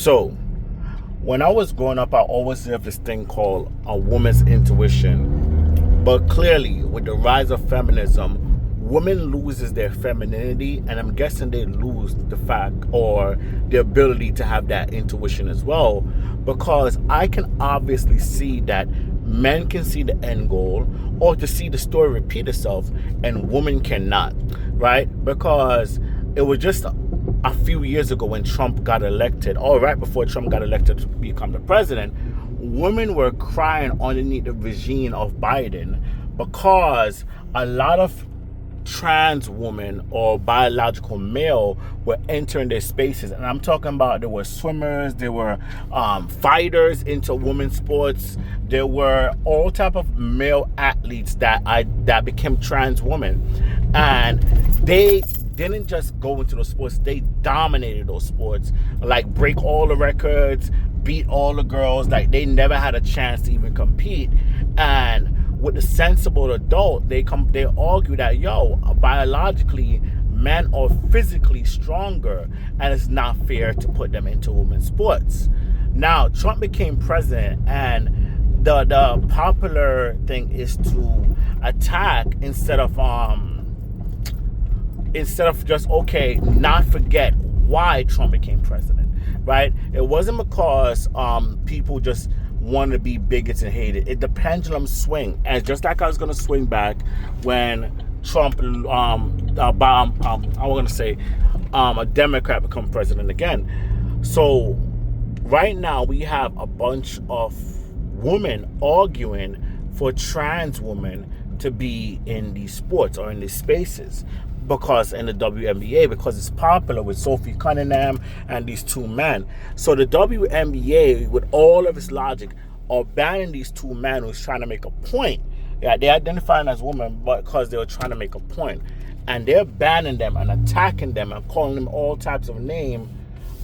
So, when I was growing up, I always heard this thing called a woman's intuition. But clearly, with the rise of feminism, women loses their femininity, and I'm guessing they lose the fact or the ability to have that intuition as well. Because I can obviously see that men can see the end goal or to see the story repeat itself, and women cannot, right? Because it was just a few years ago when Trump got elected, or right before Trump got elected to become the president, women were crying underneath the regime of Biden because a lot of trans women or biological male were entering their spaces. And I'm talking about there were swimmers, there were fighters into women's sports, there were all type of male athletes that became trans women, and they didn't just go into those sports, they dominated those sports, like break all the records, beat all the girls, like they never had a chance to even compete. And with the sensible adult, they argue that biologically men are physically stronger and it's not fair to put them into women's sports. Now Trump became president, and the popular thing is to attack instead of just not forget why Trump became president, right? It wasn't because people just want to be bigots and hate it. The pendulum swing, and just like I was going to swing back when Trump, a Democrat become president again. So right now we have a bunch of women arguing for trans women to be in these sports or in these spaces, because in the WNBA, because it's popular with Sophie Cunningham and these two men. So the WNBA, with all of its logic, are banning these two men who's trying to make a point. Yeah, they identify as women because they were trying to make a point. And they're banning them and attacking them and calling them all types of names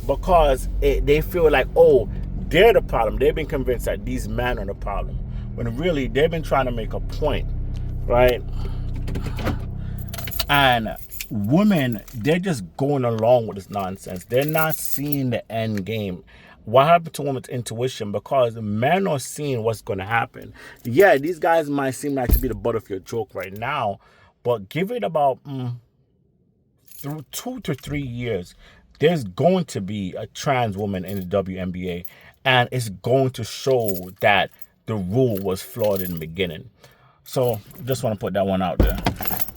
because they feel like, they're the problem. They've been convinced that these men are the problem, when really they've been trying to make a point, right? And women, they're just going along with this nonsense. They're not seeing the end game. What happened to women's intuition? Because men are seeing what's going to happen. Yeah, these guys might seem like to be the butt of your joke right now, but give it about through 2 to 3 years, there's going to be a trans woman in the WNBA, and it's going to show that the rule was flawed in the beginning. So just want to put that one out there.